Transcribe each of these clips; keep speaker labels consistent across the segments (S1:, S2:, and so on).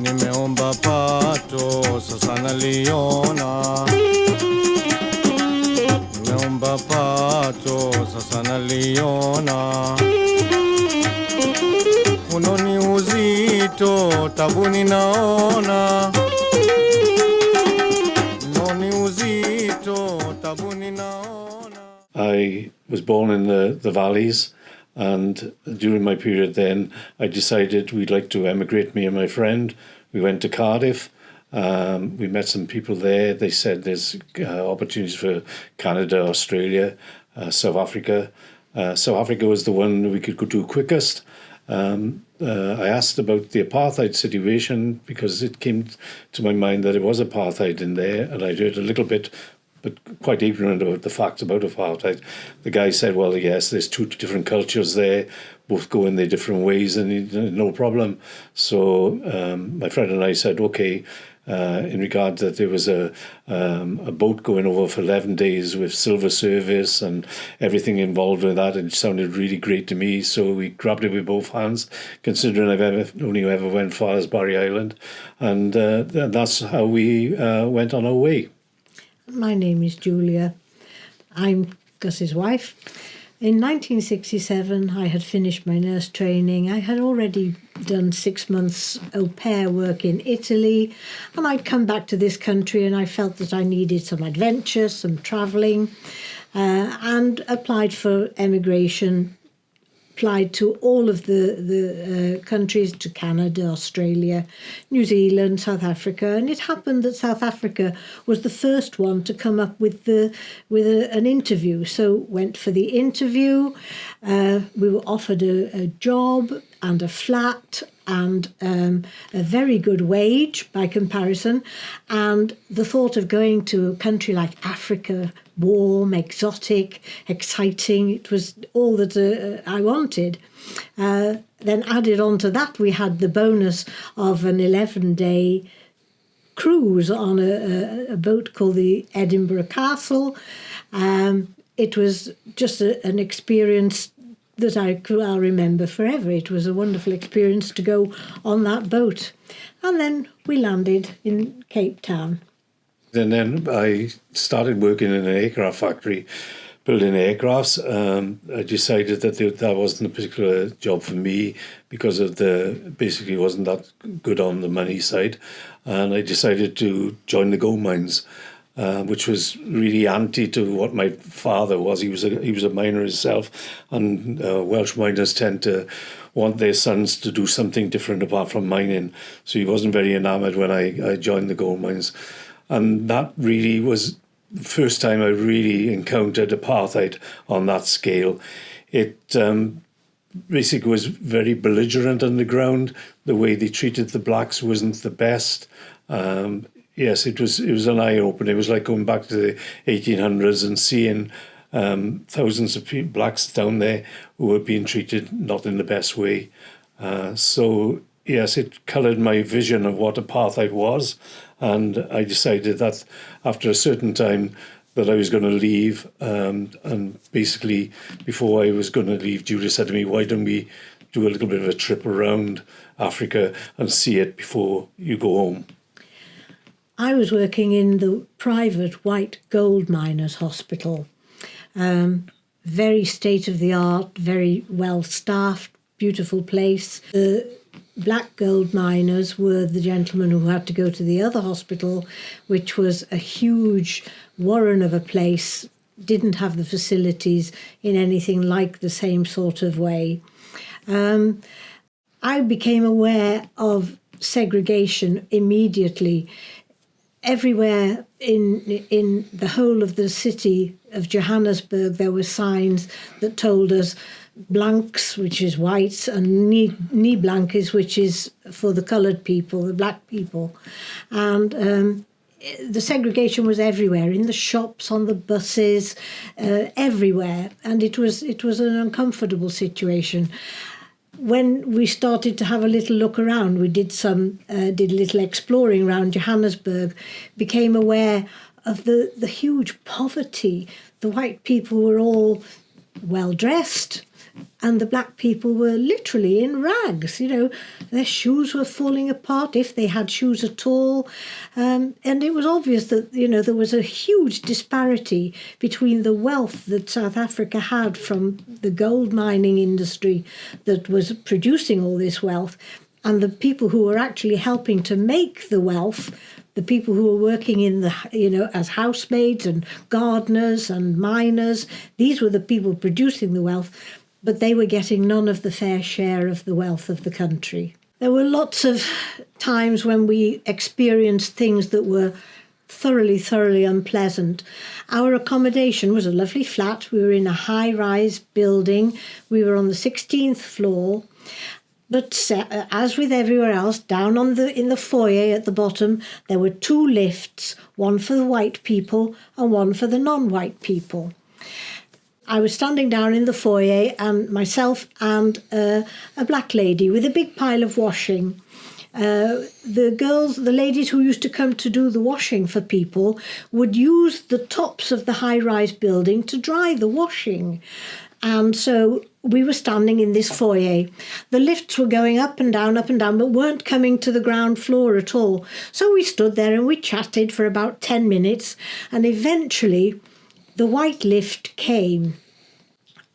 S1: nimeomba pato sasa naliona, nimeomba pato sasa naliona, unoni uzito tabuni naona, unoni uzito tabuni naona.
S2: I was born in the valleys, and during my period then I decided we'd like to emigrate, me and my friend. We went to Cardiff. We met some people there. They said there's opportunities for Canada, Australia, South Africa. South Africa was the one we could go to quickest. I asked about the apartheid situation because it came to my mind that it was apartheid in there, and I'd heard a little bit, but quite ignorant about the facts about apartheid. The guy said, well, yes, there's two different cultures there, both go in their different ways, and no problem. So my friend and I said, okay, in regard that there was a boat going over for 11 days with silver service and everything involved with that. It sounded really great to me, so we grabbed it with both hands, considering I've only ever went far as Barry Island, and that's how we went on our way.
S3: My name is Julia. I'm Gus's wife. In 1967, I had finished my nurse training. I had already done 6 months au pair work in Italy, and I'd come back to this country and I felt that I needed some adventure, some travelling, and applied for emigration. Applied to all of the countries, to Canada, Australia, New Zealand, South Africa, and it happened that South Africa was the first one to come up with an interview. So went for the interview. We were offered a job and a flat and a very good wage by comparison, and the thought of going to a country like Africa, warm, exotic, exciting, it was all that I wanted. Then added on to that, we had the bonus of an 11-day cruise on a boat called the Edinburgh Castle. It was just an experience that I'll remember forever. It was a wonderful experience to go on that boat. And then we landed in Cape Town.
S2: And then I started working in an aircraft factory, building aircrafts. I decided that that wasn't a particular job for me because of basically wasn't that good on the money side. And I decided to join the gold mines, which was really anti to what my father was. He was a miner himself, and Welsh miners tend to want their sons to do something different apart from mining. So he wasn't very enamoured when I joined the gold mines. And that really was the first time I really encountered apartheid on that scale. It basically was very belligerent underground. The way they treated the blacks wasn't the best. Yes, it was an eye-opener. It was like going back to the 1800s and seeing thousands of blacks down there who were being treated not in the best way. So, yes, it coloured my vision of what apartheid was. And I decided that after a certain time that I was going to leave. And basically, before I was going to leave, Julia said to me, why don't we do a little bit of a trip around Africa and see it before you go home?
S3: I was working in the private white gold miners hospital. Very state-of-the-art, very well-staffed, beautiful place. The black gold miners were the gentlemen who had to go to the other hospital, which was a huge warren of a place, didn't have the facilities in anything like the same sort of way. I became aware of segregation immediately. Everywhere in the whole of the city of Johannesburg, there were signs that told us blanks, which is whites, and nie blankes, which is for the coloured people, the black people. And the segregation was everywhere, in the shops, on the buses, everywhere. And it was an uncomfortable situation. When we started to have a little look around, we did a little exploring around Johannesburg, became aware of the huge poverty. The white people were all well dressed, And the black people were literally in rags, their shoes were falling apart, if they had shoes at all. And it was obvious that, there was a huge disparity between the wealth that South Africa had from the gold mining industry that was producing all this wealth and the people who were actually helping to make the wealth, the people who were working in as housemaids and gardeners and miners. These were the people producing the wealth, but they were getting none of the fair share of the wealth of the country. There were lots of times when we experienced things that were thoroughly, thoroughly unpleasant. Our accommodation was a lovely flat. We were in a high-rise building. We were on the 16th floor. But as with everywhere else, down in the foyer at the bottom, there were 2 lifts, one for the white people and one for the non-white people. I was standing down in the foyer, and myself and a black lady with a big pile of washing. The ladies who used to come to do the washing for people would use the tops of the high-rise building to dry the washing. And so we were standing in this foyer. The lifts were going up and down, but weren't coming to the ground floor at all. So we stood there and we chatted for about 10 minutes, and eventually the white lift came.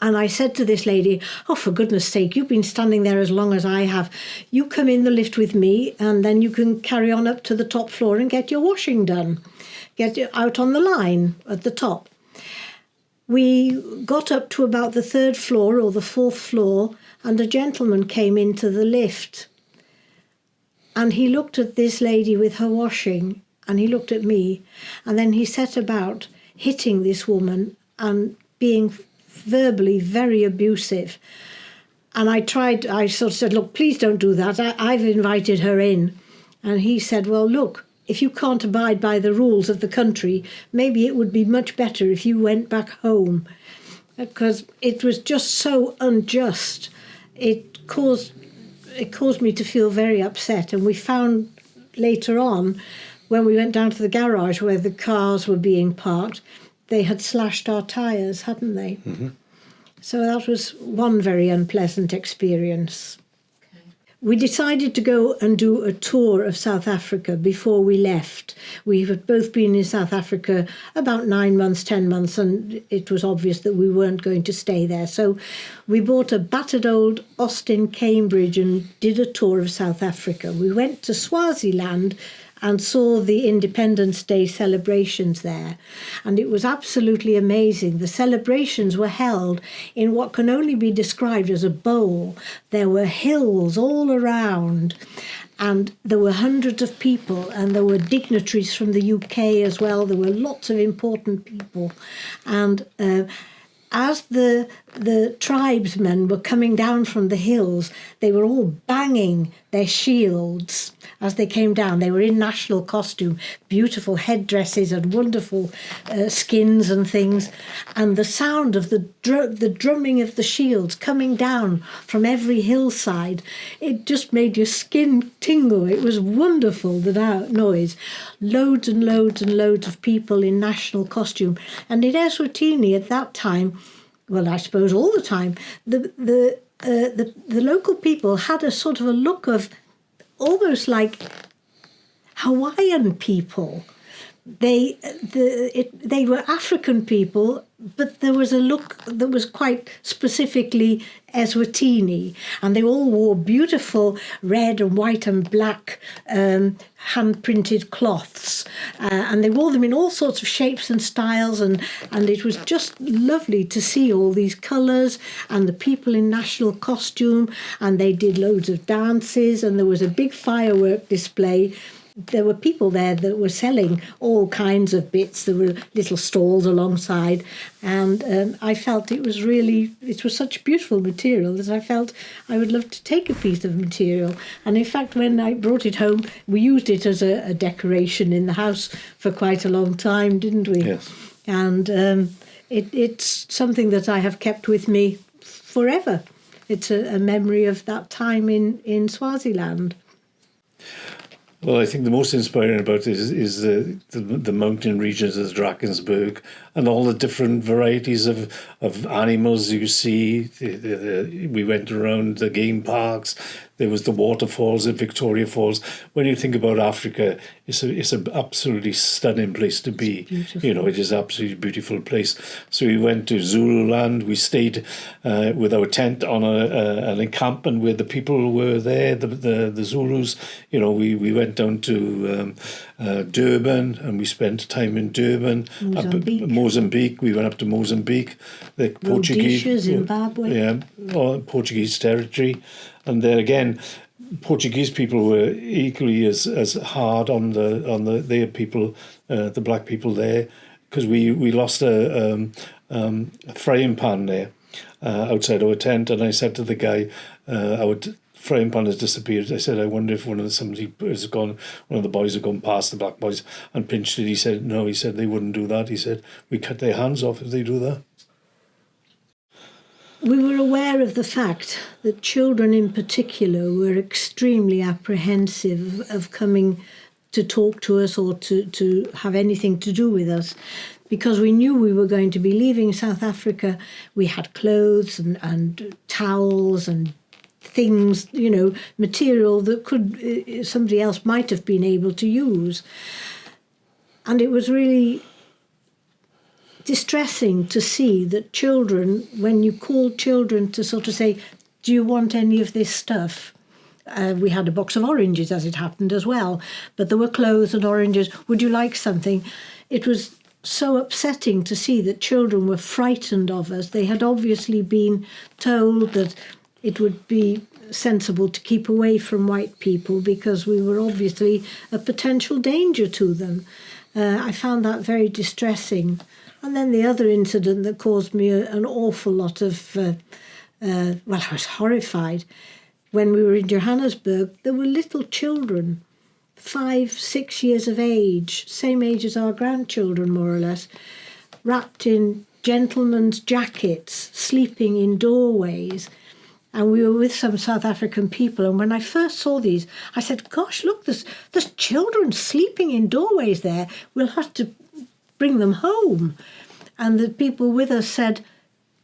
S3: And I said to this lady, "Oh, for goodness sake, you've been standing there as long as I have. You come in the lift with me and then you can carry on up to the top floor and get your washing done. Get out on the line at the top." We got up to about the 3rd floor or the 4th floor, and a gentleman came into the lift. And he looked at this lady with her washing, and he looked at me, and then he set about hitting this woman and being verbally very abusive. And I sort of said, "Look, please don't do that. I've invited her in." And he said, "Well, look, if you can't abide by the rules of the country, maybe it would be much better if you went back home." Because it was just so unjust. It caused me to feel very upset. And we found later on, when we went down to the garage where the cars were being parked, they had slashed our tyres, hadn't they? Mm-hmm. So that was one very unpleasant experience. We decided to go and do a tour of South Africa before we left. We had both been in South Africa about 9 months, 10 months, and it was obvious that we weren't going to stay there. So we bought a battered old Austin Cambridge and did a tour of South Africa. We went to Swaziland and saw the Independence Day celebrations there. And it was absolutely amazing. The celebrations were held in what can only be described as a bowl. There were hills all around, and there were hundreds of people, and there were dignitaries from the UK as well. There were lots of important people. And as the tribesmen were coming down from the hills, they were all banging their shields as they came down. They were in national costume, beautiful headdresses and wonderful skins and things. And the sound of the drumming of the shields coming down from every hillside, it just made your skin tingle. It was wonderful, the noise. Loads and loads and loads of people in national costume. And in Eswatini at that time, well, I suppose all the time, the local people had a sort of a look of almost like Hawaiian people. They were African people, but there was a look that was quite specifically Eswatini, and they all wore beautiful red and white and black hand-printed cloths, and they wore them in all sorts of shapes and styles, and it was just lovely to see all these colours and the people in national costume, and they did loads of dances, and there was a big firework display. There were people there that were selling all kinds of bits. There were little stalls alongside, and I felt it was such beautiful material that I felt I would love to take a piece of material. And in fact, when I brought it home, we used it as a decoration in the house for quite a long time, didn't we?
S2: Yes.
S3: And it's something that I have kept with me forever. It's a memory of that time in Swaziland.
S2: Well, I think the most inspiring about it is the mountain regions of Drakensberg and all the different varieties of animals you see. We went around the game parks. There was the waterfalls at Victoria Falls. When you think about Africa, it's an absolutely stunning place to be.
S3: Beautiful.
S2: You know, it is an absolutely beautiful place. So we went to Zululand. We stayed with our tent on an encampment where the people were there, the Zulus. You know, we went down to Durban, and we spent time in Durban. Mozambique. We went up to Mozambique, the Portuguese,
S3: Zimbabwe.
S2: Yeah, Portuguese territory, and there again, Portuguese people were equally as hard on their people, the black people there, because we lost a frying pan there outside our tent, and I said to the guy, our frying pan has disappeared. I said, I wonder if one of the boys had gone past, the black boys, and pinched it. He said, no. He said they wouldn't do that. He said, we cut their hands off if they do that.
S3: We were aware of the fact that children in particular were extremely apprehensive of coming to talk to us or to have anything to do with us, because we knew we were going to be leaving South Africa. We had clothes and towels and things, you know, material that somebody else might have been able to use. And it was really distressing to see that children, when you called children to sort of say, do you want any of this stuff? We had a box of oranges, as it happened, as well, but there were clothes and oranges. Would you like something? It was so upsetting to see that children were frightened of us. They had obviously been told that it would be sensible to keep away from white people because we were obviously a potential danger to them. I found that very distressing. And then the other incident that caused me an awful lot of, I was horrified. When we were in Johannesburg, there were little children, 5, 6 years of age, same age as our grandchildren, more or less, wrapped in gentlemen's jackets, sleeping in doorways. And we were with some South African people. And when I first saw these, I said, gosh, look, there's children sleeping in doorways there. We'll have to bring them home. And the people with us said,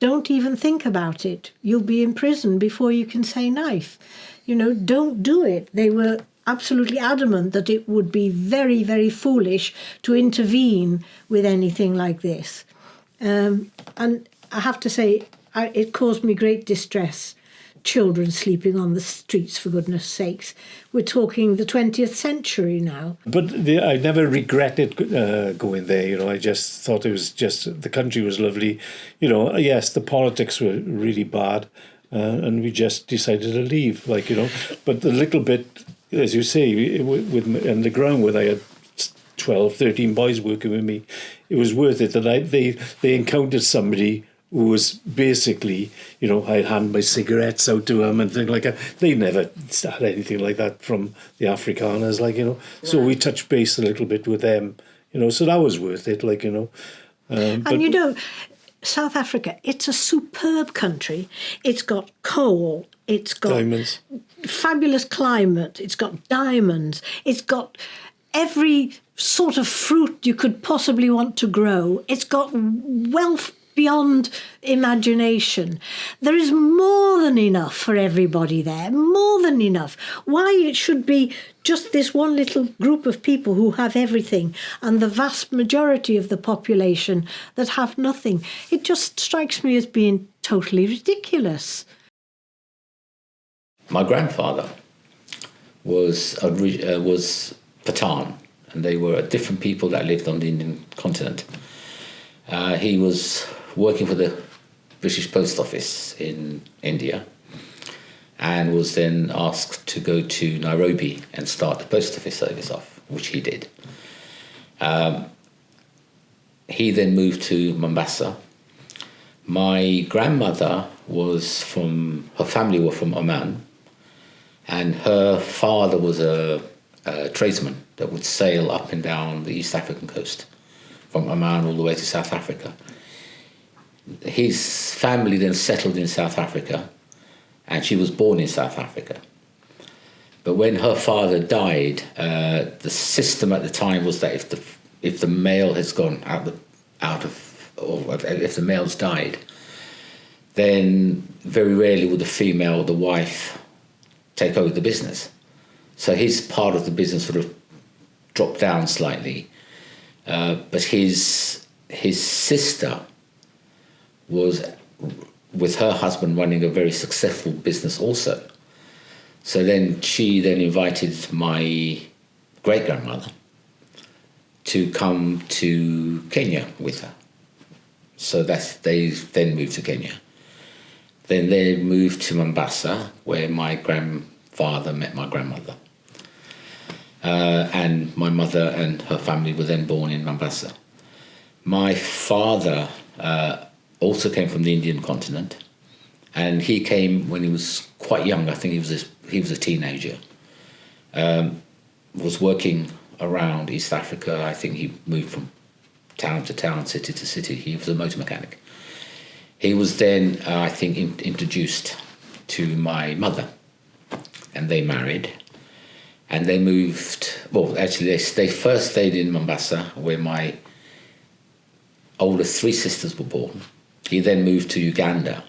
S3: don't even think about it. You'll be in prison before you can say knife. You know, don't do it. They were absolutely adamant that it would be very, very foolish to intervene with anything like this. And I have to say, it caused me great distress. Children sleeping on the streets, for goodness sakes. We're talking the 20th century now.
S2: But I never regretted going there, you know. I just thought it was just, the country was lovely. You know, yes, the politics were really bad, and we just decided to leave, like, you know. But the little bit, as you say, on the ground where I had 12, 13 boys working with me, it was worth it. And they encountered somebody who was basically, you know, I'd hand my cigarettes out to them and things like that. They never had anything like that from the Afrikaners, like, you know. So we touched base a little bit with them, you know, so that was worth it, like, you know.
S3: And, you know, South Africa, it's a superb country. It's got coal, it's got
S2: diamonds,
S3: fabulous climate, it's got diamonds, it's got every sort of fruit you could possibly want to grow. It's got wealth beyond imagination. There is more than enough for everybody there, more than enough. Why it should be just this one little group of people who have everything and the vast majority of the population that have nothing. It just strikes me as being totally ridiculous.
S4: My grandfather was Pathan, and they were different people that lived on the Indian continent. He was working for the British Post Office in India and was then asked to go to Nairobi and start the post office service off, which he did. He then moved to Mombasa. My grandmother her family were from Oman, and her father was a tradesman that would sail up and down the East African coast from Oman all the way to South Africa. His family then settled in South Africa, and she was born in South Africa. But when her father died, the system at the time was that if the male has gone or if the male's died, then very rarely would the female, the wife, take over the business. So his part of the business sort of dropped down slightly. But his sister was, with her husband, running a very successful business also. So then she invited my great-grandmother to come to Kenya with her. So they then moved to Kenya. Then they moved to Mombasa, where my grandfather met my grandmother. And my mother and her family were then born in Mombasa. My father also came from the Indian continent, and he came when he was quite young. I think he was a teenager. Was working around East Africa. I think he moved from town to town, city to city. He was a motor mechanic. He was then, I think, introduced to my mother, and they married. And they moved, well, actually, they first stayed in Mombasa, where my older 3 sisters were born. He then moved to Uganda,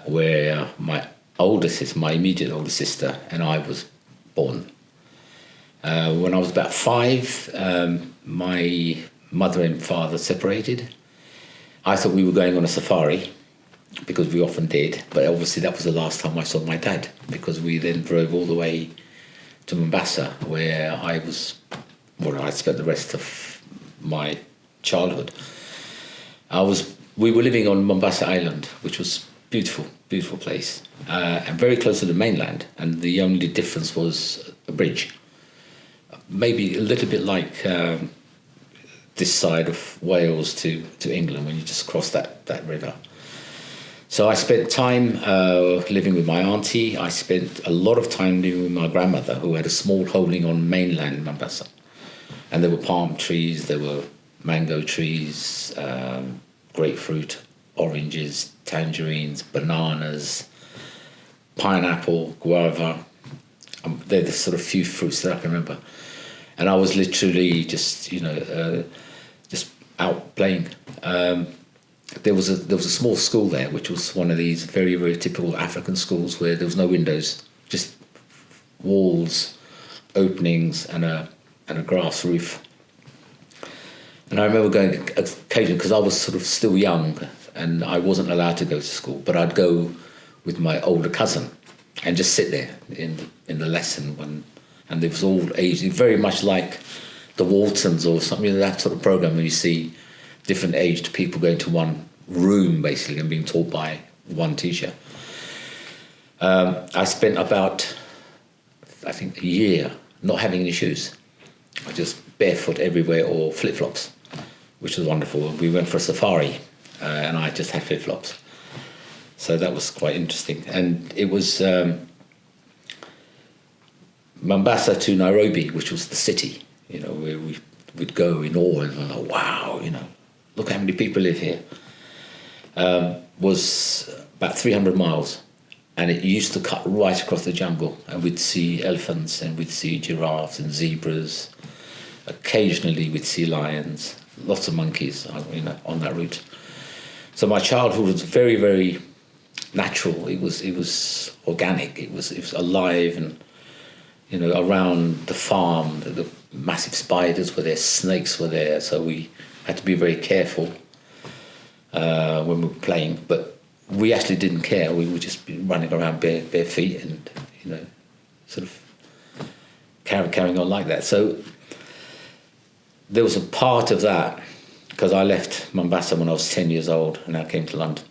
S4: where my immediate older sister, and I was born. When I was about 5, my mother and father separated. I thought we were going on a safari, because we often did, but obviously that was the last time I saw my dad, because we then drove all the way to Mombasa, where I spent the rest of my childhood. We were living on Mombasa Island, which was beautiful, beautiful place, and very close to the mainland, and the only difference was a bridge. Maybe a little bit like this side of Wales to England, when you just cross that river. So I spent time living with my auntie. I spent a lot of time living with my grandmother, who had a small holding on mainland Mombasa. And there were palm trees, there were mango trees, grapefruit, oranges, tangerines, bananas, pineapple, guava. They're the sort of few fruits that I can remember. And I was literally just out playing. There was a small school there, which was one of these very, very typical African schools where there was no windows, just walls, openings, and a grass roof. And I remember going occasionally, because I was sort of still young and I wasn't allowed to go to school, but I'd go with my older cousin and just sit there in the lesson and there was all ages, very much like the Waltons or something, that sort of program where you see different aged people going to one room basically and being taught by one teacher. I spent about, I think, a year not having any shoes. I just barefoot everywhere or flip-flops, which was wonderful. We went for a safari and I just had flip-flops. So that was quite interesting. And it was Mombasa to Nairobi, which was the city, where we'd go in awe and like, wow, look how many people live here. Was about 300 miles, and it used to cut right across the jungle, and we'd see elephants and we'd see giraffes and zebras. Occasionally we'd see lions, lots of monkeys, on that route. So my childhood was very, very natural. It was organic. It was alive, and around the farm, the massive spiders were there, snakes were there, so we had to be very careful when we were playing. But we actually didn't care. We would just be running around bare feet and sort of carrying on like that. So there was a part of that, because I left Mombasa when I was 10 years old and I came to London.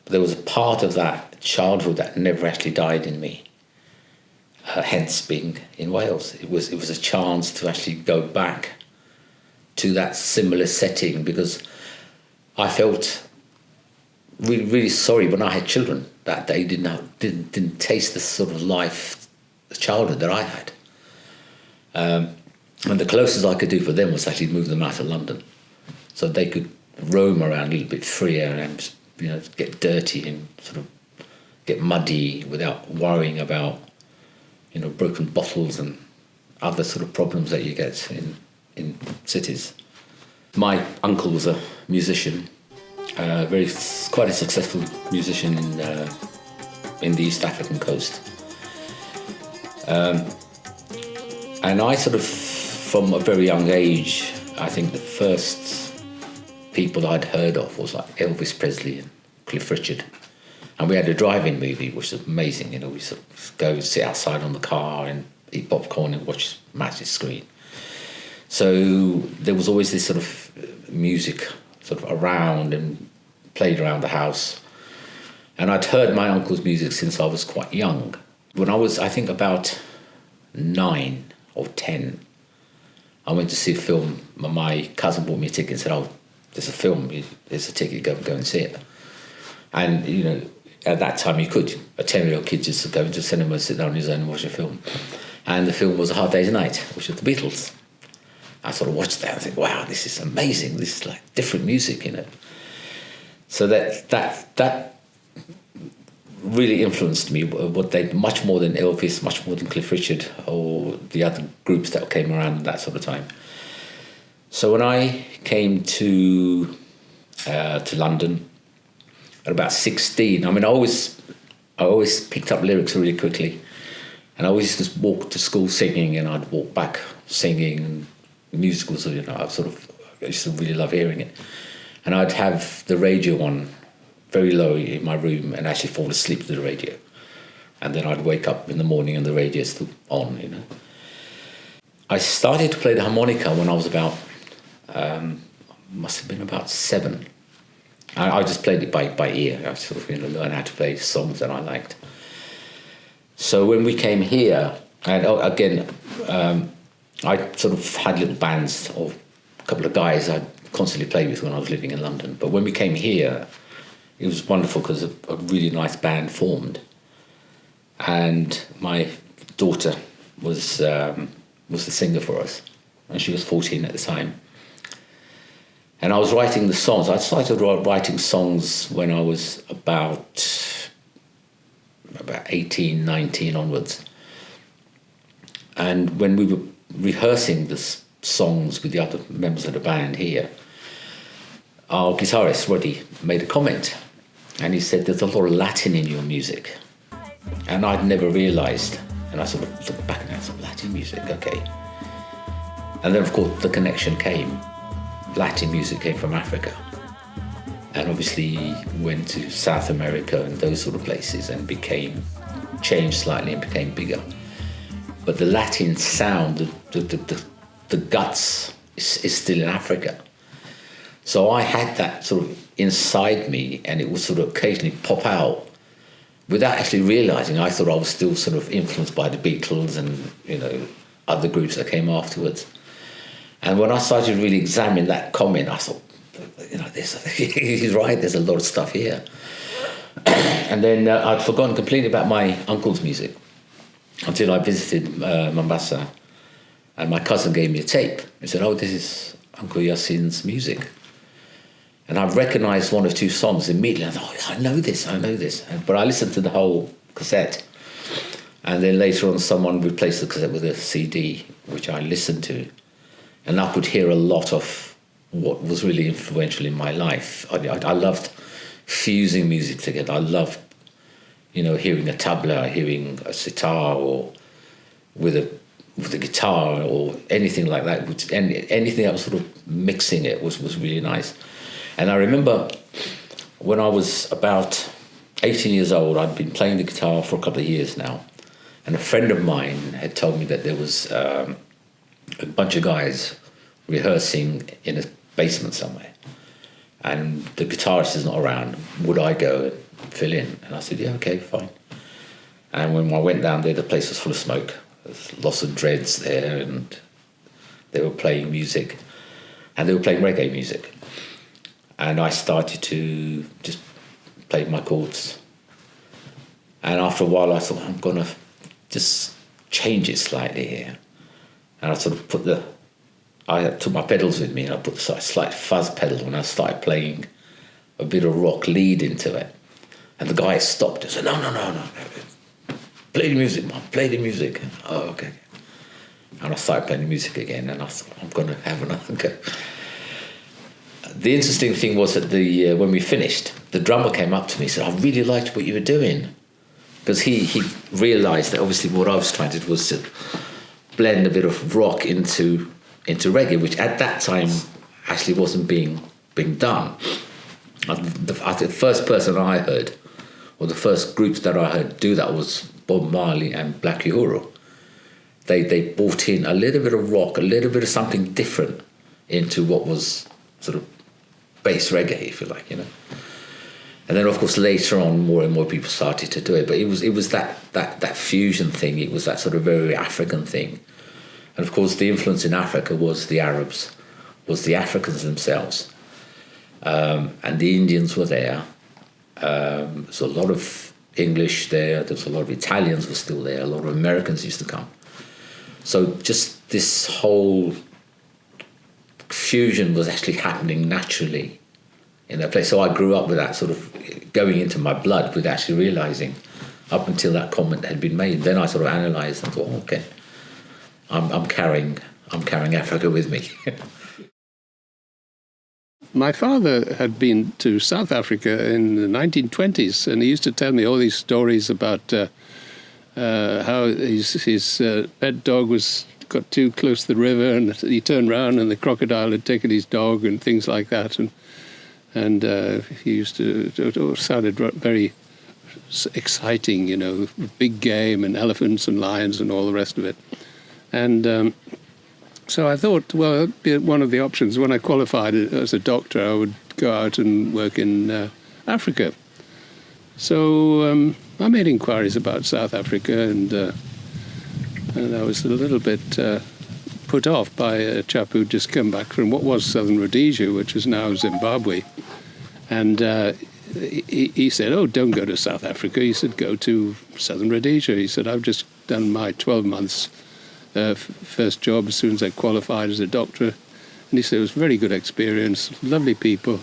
S4: But there was a part of that childhood that never actually died in me. Hence being in Wales. It was a chance to actually go back to that similar setting, because I felt really, really sorry when I had children that they didn't taste the sort of life, the childhood that I had. And the closest I could do for them was actually move them out of London, so they could roam around a little bit freer and get dirty and sort of get muddy without worrying about broken bottles and other sort of problems that you get in cities. My uncle was a musician, quite a successful musician in the East African coast. And I sort of, from a very young age, I think the first people I'd heard of was like Elvis Presley and Cliff Richard. And we had a drive-in movie, which was amazing. We sort of go sit outside on the car and eat popcorn and watch massive screen. So there was always this sort of music sort of around and played around the house. And I'd heard my uncle's music since I was quite young. When I was, I think, about 9 or 10, I went to see a film. My cousin bought me a ticket and said, "Oh, there's a film, there's a ticket, go and see it." And, at that time you could, a 10-year-old kid just go into the cinema, sit down on his own and watch a film. And the film was A Hard Day's Night, which was the Beatles. I sort of watched that and think, wow, this is amazing. This is like different music, So that really influenced me, much more than Elvis, much more than Cliff Richard or the other groups that came around at that sort of time. So when I came to London at about 16, I always picked up lyrics really quickly, and I always just walked to school singing, and I'd walk back singing. And music was, I used to really love hearing it, and I'd have the radio on very low in my room and actually fall asleep to the radio, and then I'd wake up in the morning and the radio's still on. I started to play the harmonica when I was about must have been about 7. I just played it by ear. I sort of learned how to play songs that I liked. So when we came here, and again, I sort of had little bands of a couple of guys I'd constantly play with when I was living in London. But when we came here, it was wonderful because a really nice band formed. And my daughter was the singer for us, and she was 14 at the time. And I was writing the songs. I started writing songs when I was about 18, 19 onwards. And when we were rehearsing the songs with the other members of the band here, our guitarist, Roddy, made a comment. And he said, "There's a lot of Latin in your music." And I'd never realised. And I sort of looked back and I thought, Latin music, okay. And then, of course, the connection came. Latin music came from Africa, and obviously went to South America and those sort of places and changed slightly and became bigger. But the Latin sound, the guts is still in Africa. So I had that sort of inside me, and it would sort of occasionally pop out without actually realising. I thought I was still sort of influenced by the Beatles and other groups that came afterwards. And when I started to really examine that comment, I thought, he's right, there's a lot of stuff here. And then I'd forgotten completely about my uncle's music until I visited Mombasa, and my cousin gave me a tape. He said, "Oh, this is Uncle Yasin's music." And I recognised 1 or 2 songs immediately. I thought, "Oh, I know this. But I listened to the whole cassette. And then later on, someone replaced the cassette with a CD, which I listened to. And I could hear a lot of what was really influential in my life. I loved fusing music together. I loved, hearing a tabla, hearing a sitar, or with a guitar, or anything like that. Anything that was sort of mixing it was really nice. And I remember when I was about 18 years old, I'd been playing the guitar for a couple of years now. And a friend of mine had told me that there was a bunch of guys rehearsing in a basement somewhere, and the guitarist is not around. Would I go and fill in? And I said, yeah, okay, fine. And when I went down there, the place was full of smoke. There's lots of dreads there, and they were playing music, and they were playing reggae music. And I started to just play my chords. And after a while, I thought, I'm going to just change it slightly here. And I sort of I took my pedals with me, and I put a slight fuzz pedal when I started playing a bit of rock lead into it. And the guy stopped and said, no. play the music, Mum, play the music. Oh, okay. And I started playing the music again, and I thought, I'm going to have another go. The interesting thing was that when we finished, the drummer came up to me and said, I really liked what you were doing. Because he realised that obviously what I was trying to do was to blend a bit of rock into reggae, which at that time actually wasn't being done. The first person I heard, or the first groups that I heard do that, was Bob Marley and Black Uhuru. They brought in a little bit of rock, a little bit of something different into what was sort of bass reggae, if you like, you know. And then, of course, later on, more and more people started to do it. But it was that fusion thing. It was that sort of very African thing. And of course, the influence in Africa was the Arabs, was the Africans themselves, and the Indians were there. There's a lot of English there. There was a lot of Italians were still there. A lot of Americans used to come. So just this whole fusion was actually happening naturally in that place. So I grew up with that sort of going into my blood, with actually realising up until that comment had been made. Then I sort of analysed and thought, okay, I'm carrying Africa with me.
S5: My father had been to South Africa in the 1920s, and he used to tell me all these stories about how his pet dog got too close to the river, and he turned round and the crocodile had taken his dog and things like that. And he used to, it sounded very exciting, you know, big game and elephants and lions and all the rest of it. And so I thought, well, that'd be one of the options. When I qualified as a doctor, I would go out and work in Africa. So I made inquiries about South Africa, and I was a little bit put off by a chap who'd just come back from what was Southern Rhodesia, which is now Zimbabwe. And he said, oh, don't go to South Africa. He said, go to Southern Rhodesia. He said, I've just done my 12 months first job as soon as I qualified as a doctor. And he said it was a very good experience, lovely people.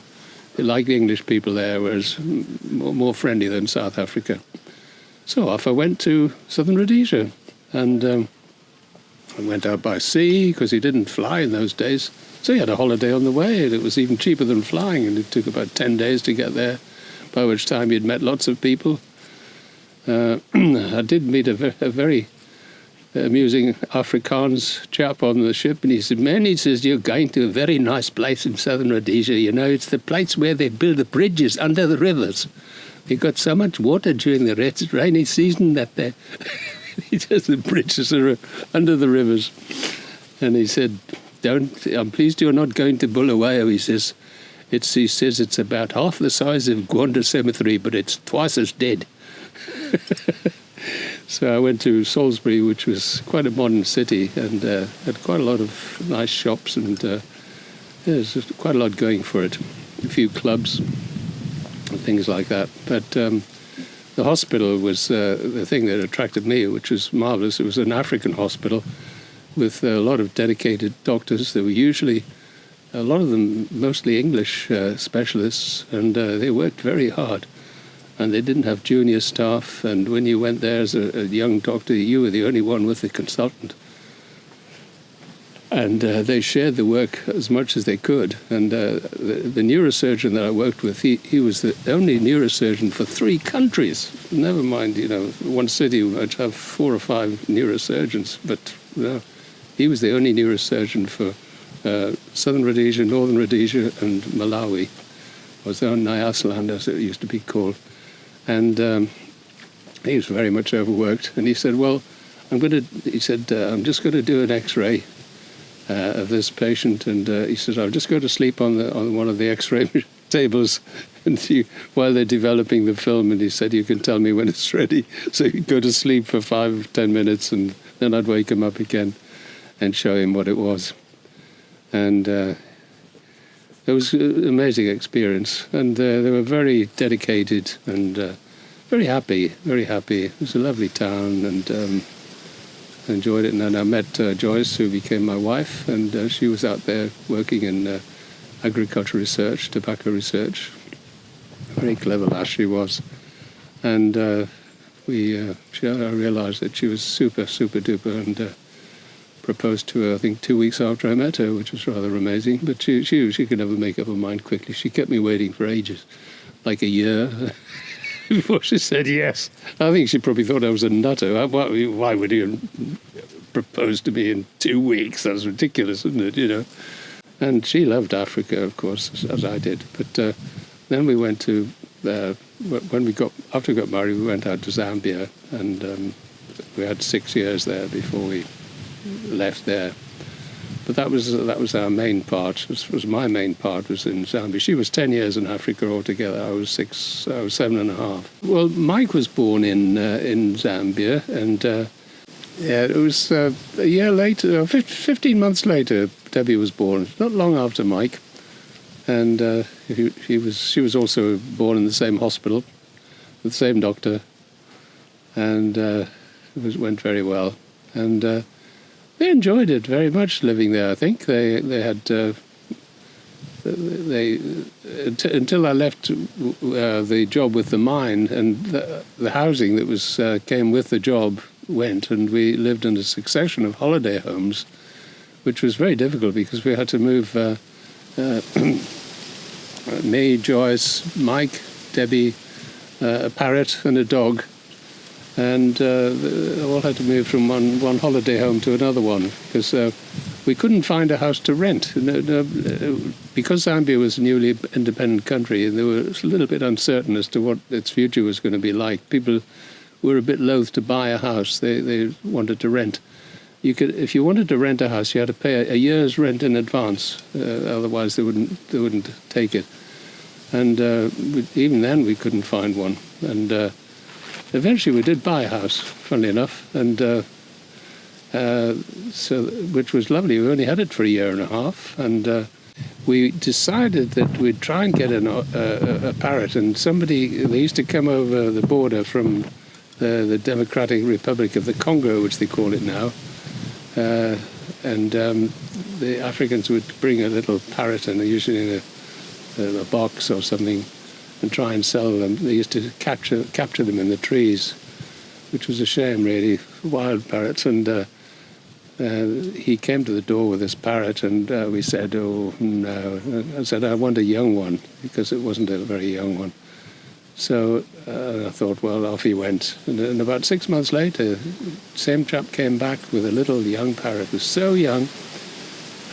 S5: They liked the English people there, whereas more friendly than South Africa. So off I went to Southern Rhodesia. And I went out by sea because he didn't fly in those days. So he had a holiday on the way, and it was even cheaper than flying, and it took about 10 days to get there, by which time he'd met lots of people. I did meet a very amusing Afrikaans chap on the ship, and he said, man, he says, you're going to a very nice place in Southern Rhodesia, you know, it's the place where they build the bridges under the rivers. They got so much water during the rainy season that the bridges are under the rivers. And he said, I'm pleased you're not going to Bulawayo, he says. He says it's about half the size of Gwanda Cemetery, but it's twice as dead. So I went to Salisbury, which was quite a modern city, and had quite a lot of nice shops, and there's quite a lot going for it. A few clubs and things like that. But the hospital was the thing that attracted me, which was marvellous. It was an African hospital with a lot of dedicated doctors. There were usually, a lot of them mostly English specialists, and they worked very hard. And they didn't have junior staff, and when you went there as a young doctor, you were the only one with the consultant. And they shared the work as much as they could. And the neurosurgeon that I worked with, he was the only neurosurgeon for 3 countries. Never mind, you know, one city might have 4 or 5 neurosurgeons, but no, he was the only neurosurgeon for Southern Rhodesia, Northern Rhodesia, and Malawi. It was on Nyasaland, as it used to be called. And he was very much overworked. And he said, well, I'm just going to do an X-ray of this patient. And he said, I'll just go to sleep on one of the X-ray tables while they're developing the film. And he said, you can tell me when it's ready. So he'd go to sleep for 5 or 10 minutes, and then I'd wake him up again and show him what it was. And it was an amazing experience, and they were very dedicated and very happy, very happy. It was a lovely town, and I enjoyed it. And then I met Joyce, who became my wife, and she was out there working in agriculture research, tobacco research. Very clever lass she was. And I realised that she was super, super duper, and proposed to her, I think, 2 weeks after I met her, which was rather amazing. But she could never make up her mind quickly. She kept me waiting for ages, like a year, before she said yes. I think she probably thought I was a nutter. Why would you propose to me in 2 weeks? That's ridiculous, isn't it? You know. And she loved Africa, of course, as I did. But then we went to after we got married, we went out to Zambia, and we had 6 years there before we left there. But that was our main part. Was my main part was in Zambia. She was 10 years in Africa altogether. I was 7.5. Well, Mike was born in Zambia, and it was a year later, 15 months later, Debbie was born. Not long after Mike, and she was also born in the same hospital with the same doctor, and it went very well. And they enjoyed it very much living there. I think they had until I left the job with the mine, and the housing that was came with the job went, and we lived in a succession of holiday homes, which was very difficult because we had to move me, Joyce, Mike, Debbie, a parrot and a dog, and all had to move from one holiday home to another one because we couldn't find a house to rent. Because Zambia was a newly independent country, and they were a little bit uncertain as to what its future was going to be like. People were a bit loath to buy a house. They wanted to rent. If you wanted to rent a house, you had to pay a year's rent in advance. Otherwise, they wouldn't take it. And even then, we couldn't find one. And eventually, we did buy a house, funnily enough, and which was lovely. We only had it for a year and a half, and we decided that we'd try and get a parrot. And they used to come over the border from the Democratic Republic of the Congo, which they call it now, and the Africans would bring a little parrot, and usually in a box or something, and try and sell them. They used to capture them in the trees, which was a shame, really, wild parrots. And he came to the door with this parrot, and we said, "Oh no!" I said, "I want a young one," because it wasn't a very young one. So I thought, well, off he went. And about 6 months later, same chap came back with a little young parrot. It was so young,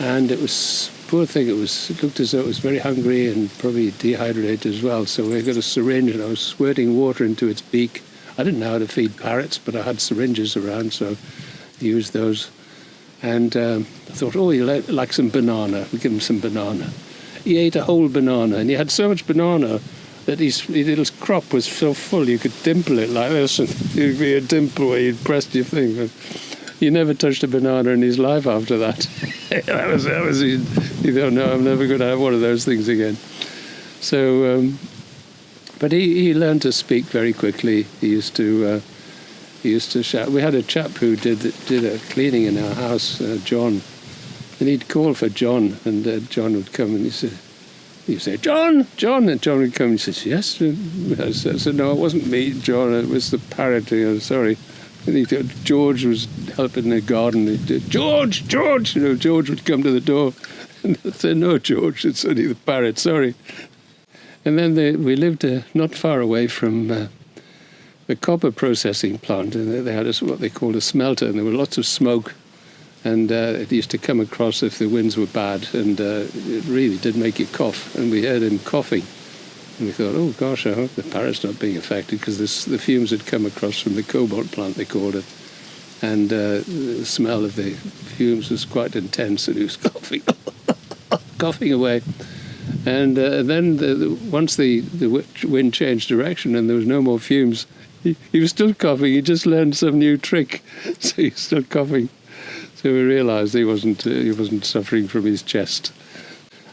S5: and it was, poor thing, it looked as though it was very hungry and probably dehydrated as well. So we got a syringe, and I was squirting water into its beak. I didn't know how to feed parrots, but I had syringes around, so I used those. And I thought, oh, he'll like some banana. We give him some banana. He ate a whole banana, and he had so much banana that his little crop was so full you could dimple it like this, and there'd be a dimple where you'd pressed your thing. But he never touched a banana in his life after that. that was you thought, no, I'm never going to have one of those things again. So, but he learned to speak very quickly. He used to shout. We had a chap who did a cleaning in our house, John, and he'd call for John, and John would come, and he'd say, "John, John," and John would come and he says, "Yes." I said, "No, it wasn't me, John. It was the parrot. Sorry." And George was helping in the garden. George. George would come to the door, and I'd say, "No, George, it's only the parrot. Sorry." And then we lived not far away from the copper processing plant, and they had what they called a smelter, and there was lots of smoke. And it used to come across if the winds were bad, and it really did make you cough. And we heard him coughing, and we thought, "Oh gosh, I hope the parrot's not being affected," because the fumes had come across from the cobalt plant, they called it, and the smell of the fumes was quite intense, and he was coughing, coughing away. And then once the wind changed direction and there was no more fumes, he was still coughing. He just learned some new trick, so he's still coughing. So we realised he wasn't suffering from his chest.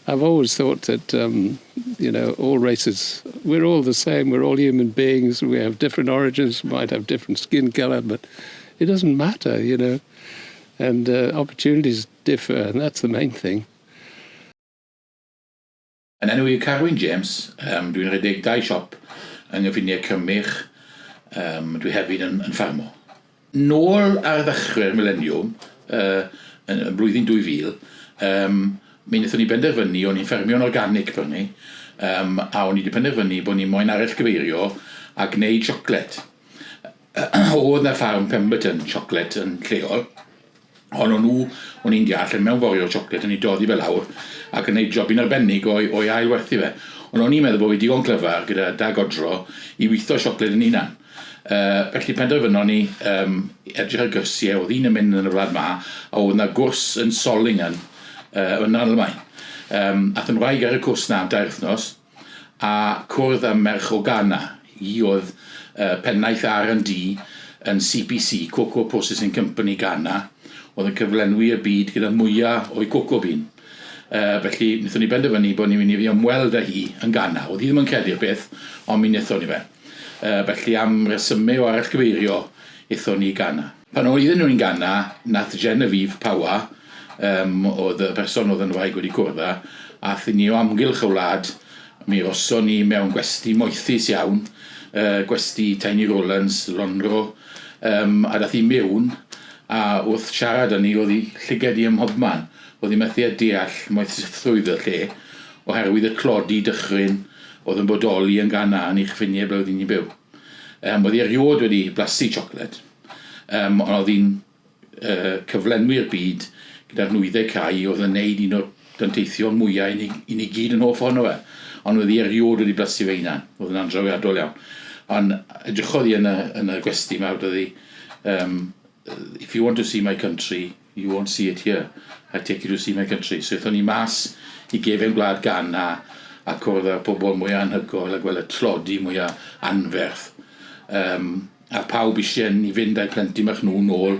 S5: I've always thought that all races, we're all the same. We're all human beings. We have different origins. We might have different skin colour, but it doesn't matter, And opportunities differ, and that's the main thing.
S6: En dan hoe je Caroline James, doe een detailshop en of je neer Cymru. Dwi hefyd yn ffarmo. Nôl ar ddechrau'r millennium, yn blwyddyn 2000, mi wnaethon ni benderfynu, o'n i'n ffermio'n organic brynu, a o'n i wedi penderfynu bod ni'n moyn arall gyfeirio a gwneud siocled. Oedd na ffarm Pemberton siocled yn lleol, ond o'n i'n deall yn mewnforio siocled yn ei doddi fe lawr ac yn gwneud jobyn arbennig o'i ailwerthu fe. Ond o'n i'n meddwl bod fi digon clyfar gyda dagodro i weithio siocled yn unan. Felly penderfynon ni edrych ar gyrsiau, oedd un yn mynd yn y wlad ma, a oedd na gwrs yn Solingen yn Almaen. Ath yn wraig ar y cwrs na am 2 wythnos, a cwrdd am merch o Ghana. Hi oedd pennaeth R&D yn CPC, Cocoa Processing Company Ghana, oedd yn cyflenwi y byd gyda mwyaf o'i coco bean. Felly, wnaethon ni benderfynu bod ni'n mynd i fi ymweld â hi yn Ghana. Oedd hi ddim yn credu'r beth, ond mi wnaethon ni fe. Felly am resymau o arallgyfeirio eithon ni i Ghana. Pan oedd iddyn nhw'n Ghana, nath Genevieve Pawa, oedd y person oedd yn wraig wedi cwrdd â, ath ni o amgylch y wlad, mi roson ni mewn gwesti moethus iawn, gwesti Tiny Rollins, Lonro, a dath hi mewn, a wrth siarad â ni oedd hi llyged i ymhobman, oedd hi methu a deall moethusrwydd y lle, oherwydd y clodi dychryn oedd yn bodoli yn Ghana yn ei chyffiniau ble oedd hi'n byw. Oedd hi eriod wedi blasu siocled, ond oedd hi'n cyflenwi'r byd gyda'r nwyddau cau oedd yn neud un o'r danteithio mwyaf i ni gyd yn hoff ohono fe. Ond oedd hi eriod wedi blasu fe unan, oedd yn andrawiadol iawn. Ond edrychodd hi yn y gwesti yma, oedd hi, if you want to see my country, you won't see it here. I take you to see my country. So eithon ni mas i gefn gwlad Ghana, a cwrdd â pobl mwyaf anhygoel a gweld y tlodi mwyaf anferth. A pawb eisiau ni fynd â'i plentyn bach nhw nôl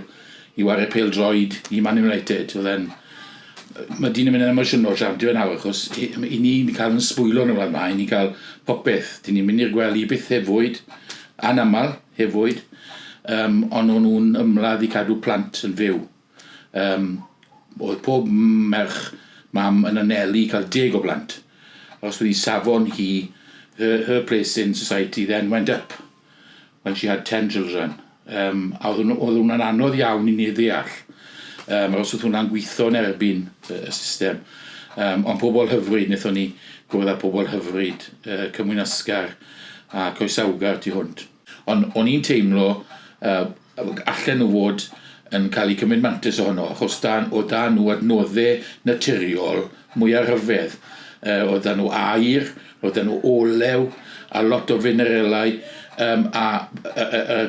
S6: i wario pêl-droed i Man United. Mae dyn yn mynd yn emosiynol siarad i fe nawr, achos i ni'n cael yn sbwylo yn y wlad yma, i ni'n cael popeth. Dyn ni'n mynd i'r gwely byth heb fwyd, anamal heb fwyd, ond o'n nhw'n ymladd i cadw plant yn fyw. Oedd pob merch mam yn anelu i cael 10 o blant. Os wedi safon hi, her place in society then went up when she had 10 children. A oedd hwnna'n anodd iawn i ni ddeall. Os oedd hwnna'n gweithio yn erbyn y system. Ond pobl hyfryd, wnaethon ni gwrdd â pobl hyfryd, Cymru'n Asgar a Coesawgar tu hwnt. Ond o'n i'n teimlo allan o fod yn cael eu cymryd mantis ohono, achos o da nhw adnoddau naturiol mwyaf rhyfedd. Oedd da nhw air, oedd da nhw olew, a lot o finerelau, a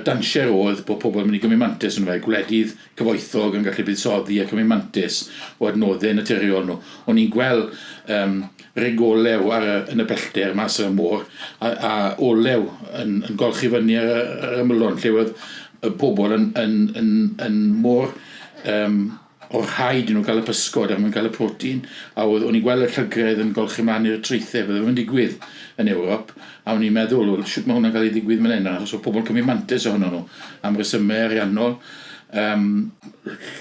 S6: dansier oedd bod pobl yn mynd i gymryd mantis yn fe, gwledydd cyfoethog yn gallu buddsoddi a cymryd mantis o adnoddau naturiol nhw. O'n i'n gweld regolew yn y pellter mas ar y môr, a olew yn golchi fyny ar y ymylon, lle oedd y pobl yn môr o'r rhaid i nhw cael y pysgod a mwyn cael y protein, a o'n i'n gweld y llygredd yn golchi mlaen i'r treithau, bydde fe'n digwydd yn Ewrop, a o'n i'n meddwl, siwt mae hwnna'n cael ei ddigwydd mynd yna, achos oedd pobl cymryd mantis ohono nhw am resymau ariannol.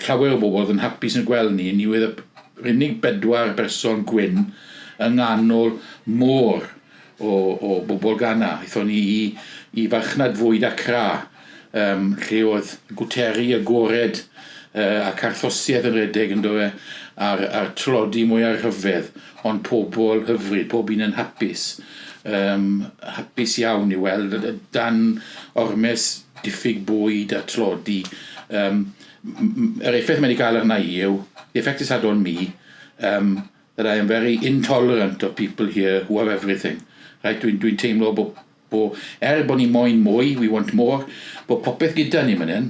S6: Llawer o bobl oedd yn hapus yn gweld ni oedd yr unig 4 berson gwyn yng nghanol môr o bobl Ghana. Aethon ni i farchnad fwyd a cra, lle oedd gwteri agored a carthosiaeth yn redeg yn dweud a'r tlodi mwy ar rhyfedd, ond pobl hyfryd, pob un yn hapus. Hapus iawn i weld dan ormes diffyg bwyd a tlodi. Yr effaith mae'n ei gael arna i yw, the effect it's had on me, that I am very intolerant of people here who have everything. Right? Dwi'n teimlo bod bod ni moyn mwy, we want more, bod popeth gyda ni fan hyn,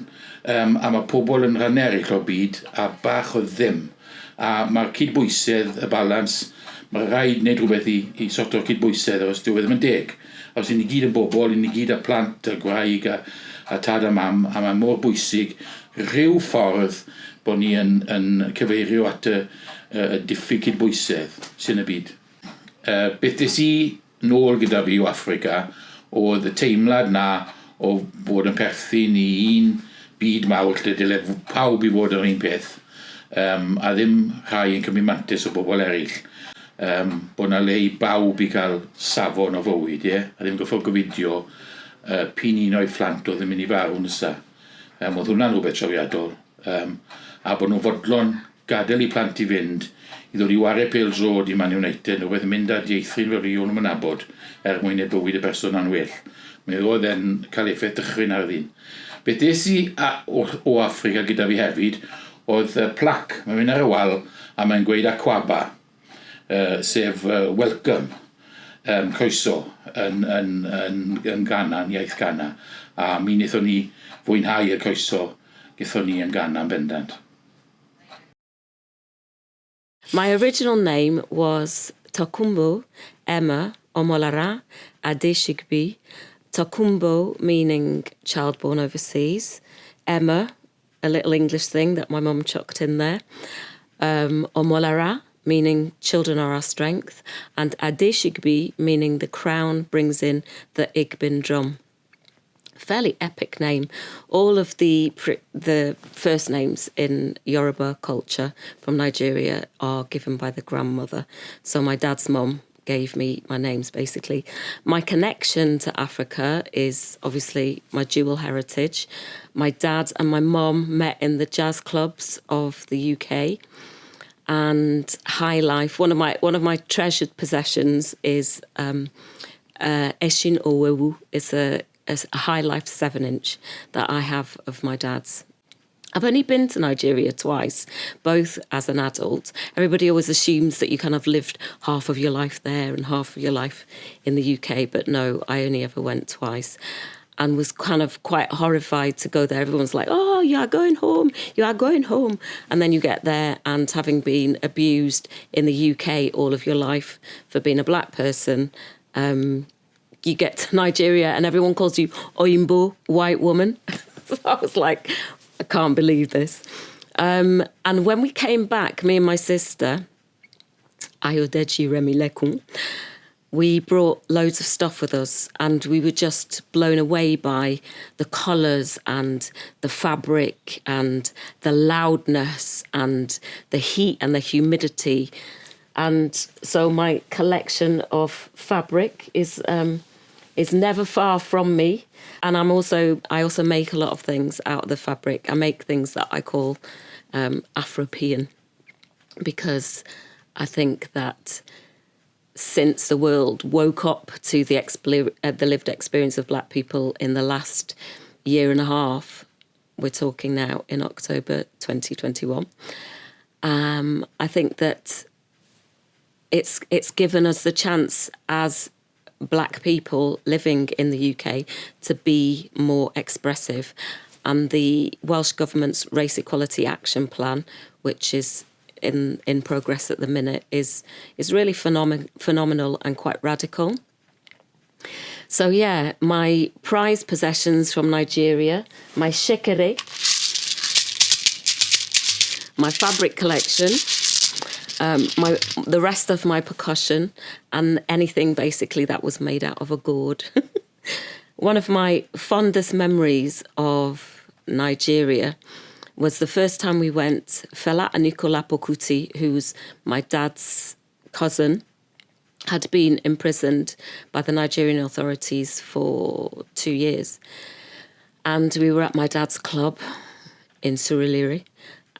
S6: a mae pobl yn rhan eraill o'r byd a bach o ddim. A mae'r cydbwysedd, y balans, mae rhaid wneud rhywbeth i sort o'r cydbwysedd, os dyw e ddim yn deg. Os ni gyd yn bobl, ni gyd â plant, a gwraig, a tad a mam, a mae mor bwysig rhyw ffordd bod ni yn cyfeirio at y diffyg cydbwysedd sy'n y byd. Beth nes i nôl gyda fi o Affrica oedd y teimlad na o fod yn perthyn i un byd mawr lle dyle pawb i fod yr un peth, a ddim rhai yn cymryd mantis o bobl eraill. Bod na le i bawb i cael safon o fywyd, a ddim goffo gofidio pin un o'i phlant oedd yn mynd I farw nesa. Oedd hwnna'n rhywbeth trawiadol. A bod nhw'n fodlon gadael I plant I fynd I ddod I wario pêl drod I Man United, rhywbeth yn mynd â dieithrin fel rhywun yn nabod mwyn neud bywyd y person anwyll. Mi oedd e'n cael effaith dychryn ar ddyn. Beth des I o Africa gyda fi hefyd oedd plac. Mae'n mynd ar y wal a mae'n gweud Aquaba, sef welcome, coeso yn Ghana, yn iaith Ghana. A mi wnaethon ni fwynhau y coeso gaethon ni yn Ghana yn bendant.
S7: My original name was Tokumbo Emma Omolara Adeshigbi. Tokumbo meaning child born overseas. Emma, a little English thing that my mum chucked in there. Omolara meaning children are our strength. And Adeshigbi meaning the crown brings in the Igbin drum. Fairly epic name. All of the first names in Yoruba culture from Nigeria are given by the grandmother. So my dad's mum gave me my names, basically. My connection to Africa is obviously my dual heritage. My dad and my mum met in the jazz clubs of the UK. And high life, one of my treasured possessions is Eshin Owewu. It's a high life 7-inch that I have of my dad's. I've only been to Nigeria twice, both as an adult. Everybody always assumes that you kind of lived half of your life there and half of your life in the UK, but no, I only ever went twice and was kind of quite horrified to go there. Everyone's like, oh, you are going home. And then you get there and having been abused in the UK all of your life for being a black person, you get to Nigeria and everyone calls you Oyinbo, white woman. So I was like, I can't believe this. And when we came back, me and my sister, Ayodeji Remilekun, we brought loads of stuff with us and we were just blown away by the colours and the fabric and the loudness and the heat and the humidity. And so my collection of fabric is never far from me. And I also make a lot of things out of the fabric. I make things that I call Afropean, because I think that since the world woke up to the lived experience of black people in the last year and a half, we're talking now in October 2021, I think that it's given us the chance as black people living in the UK to be more expressive. And the Welsh Government's Race Equality Action Plan, which is in progress at the minute, is really phenomenal and quite radical. So yeah, my prized possessions from Nigeria, my shekere, my fabric collection, the rest of my percussion, and anything basically that was made out of a gourd. One of my fondest memories of Nigeria was the first time we went. Fela Anikulapo Kuti, who's my dad's cousin, had been imprisoned by the Nigerian authorities for 2 years. And we were at my dad's club in Surulere,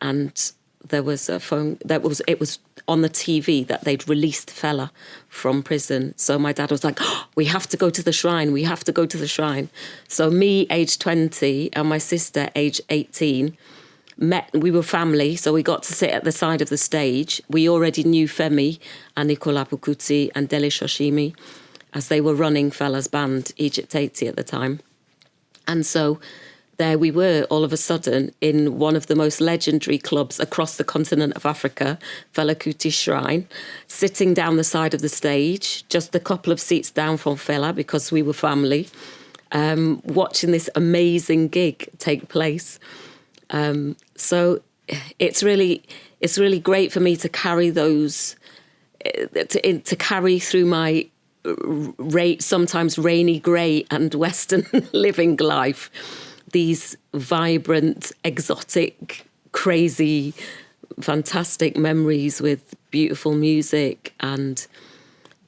S7: and there was a phone it was on the TV that they'd released Fela from prison. So my dad was like, oh, we have to go to the shrine. So me, age 20, and my sister, age 18, we were family, so we got to sit at the side of the stage. We already knew Femi and Nicola Pukuti and Dele Shoshimi as they were running Fela's band, Egypt 80 at the time. And so there we were, all of a sudden, in one of the most legendary clubs across the continent of Africa, Fela Kuti Shrine, sitting down the side of the stage, just a couple of seats down from Fela because we were family, watching this amazing gig take place. So it's really great for me to carry those, to carry through my sometimes rainy, grey and Western living life, these vibrant, exotic, crazy, fantastic memories with beautiful music and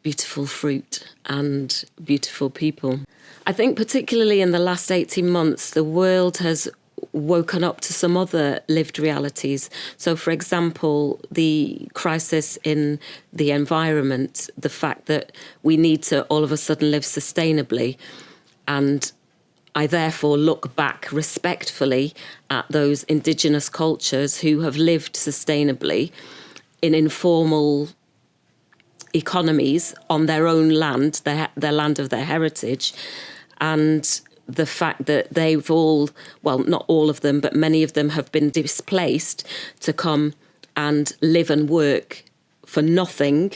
S7: beautiful fruit and beautiful people. I think particularly in the last 18 months, the world has woken up to some other lived realities. So, for example, the crisis in the environment, the fact that we need to all of a sudden live sustainably. And I therefore look back respectfully at those indigenous cultures who have lived sustainably in informal economies on their own land, their land of their heritage, and the fact that they've all, well, not all of them, but many of them have been displaced to come and live and work for nothing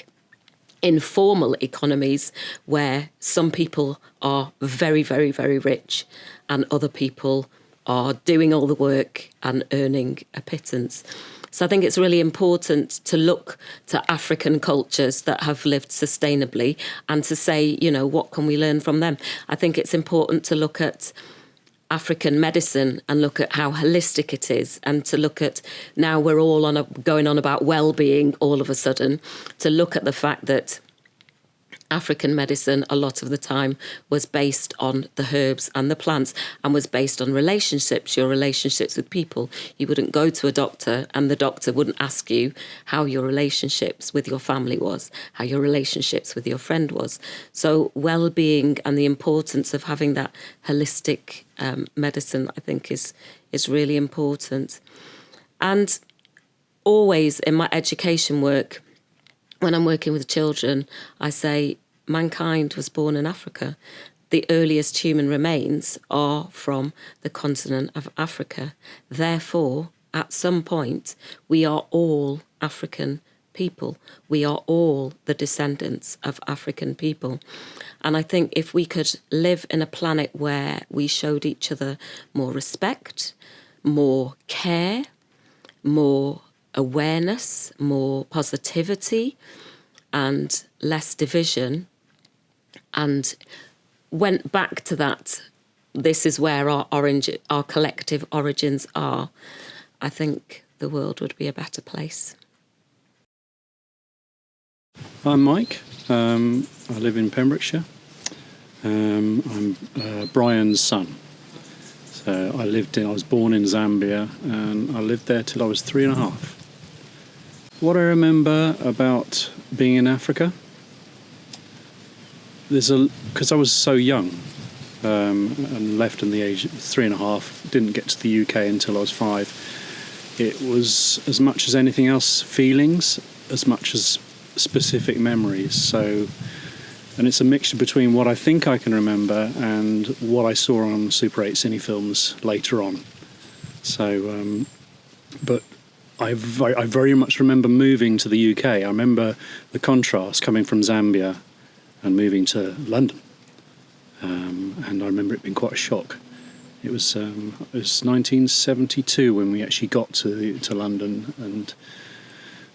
S7: in formal economies where some people are very, very, very rich and other people are doing all the work and earning a pittance. So I think it's really important to look to African cultures that have lived sustainably and to say, you know, what can we learn from them? I think it's important to look at African medicine and look at how holistic it is, and to look at, now we're all going on about well-being all of a sudden, to look at the fact that African medicine a lot of the time was based on the herbs and the plants and was based on relationships, your relationships with people. You wouldn't go to a doctor and the doctor wouldn't ask you how your relationships with your family was, how your relationships with your friend was. So well-being and the importance of having that holistic medicine, I think, is really important. And always in my education work, when I'm working with children, I say mankind was born in Africa. The earliest human remains are from the continent of Africa. Therefore, at some point, we are all African people. We are all the descendants of African people. And I think if we could live in a planet where we showed each other more respect, more care, more awareness, more positivity, and less division, and went back to that, this is where our collective origins are, I think the world would be a better place.
S8: I'm Mike. I live in Pembrokeshire. I'm Brian's son. So I was born in Zambia, and I lived there till I was 3.5. What I remember about being in Africa, because I was so young and left in the age of 3.5, didn't get to the UK until I was 5. It was, as much as anything else, feelings as much as specific memories. So, and it's a mixture between what I think I can remember and what I saw on Super 8 cine films later on. So, but I very much remember moving to the UK. I remember the contrast coming from Zambia and moving to London. And I remember it being quite a shock. It was 1972 when we actually got to London, and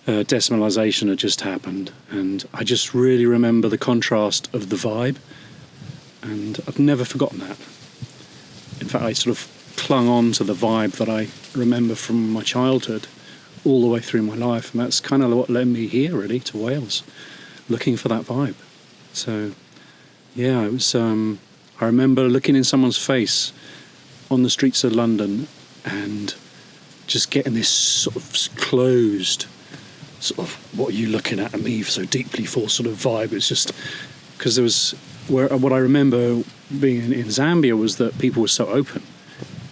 S8: decimalisation had just happened. And I just really remember the contrast of the vibe. And I've never forgotten that. In fact, I sort of clung on to the vibe that I remember from my childhood all the way through my life, and that's kind of what led me here, really, to Wales, looking for that vibe. So, yeah, it was. I remember looking in someone's face on the streets of London and just getting this sort of closed, sort of, what are you looking at me so deeply for sort of vibe. It's just because there was what I remember being in Zambia was that people were so open.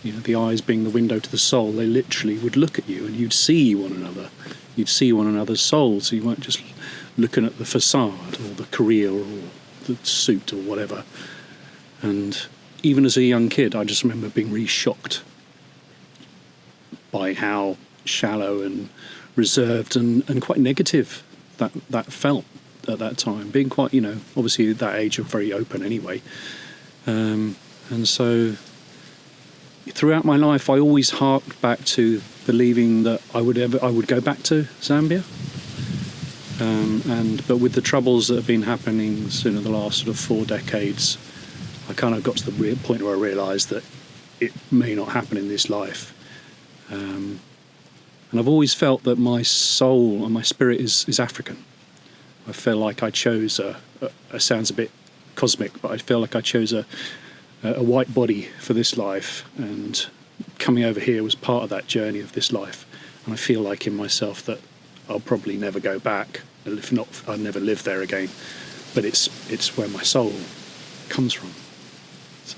S8: You know, the eyes being the window to the soul, they literally would look at you and you'd see one another. You'd see one another's souls, so you weren't just looking at the facade or the career or the suit or whatever. And even as a young kid, I just remember being really shocked by how shallow and reserved and quite negative that felt at that time. Being quite, you know, obviously at that age you're very open anyway. And so throughout my life, I always harked back to believing that I would go back to Zambia. But with the troubles that have been happening in the last sort of 4 decades, I kind of got to the point where I realised that it may not happen in this life. And I've always felt that my soul and my spirit is African. I feel like I chose sounds a bit cosmic, but I feel like I chose a white body for this life, and coming over here was part of that journey of this life. And I feel like in myself that I'll probably never go back, and if not, I'll never live there again. But it's where my soul comes from. So.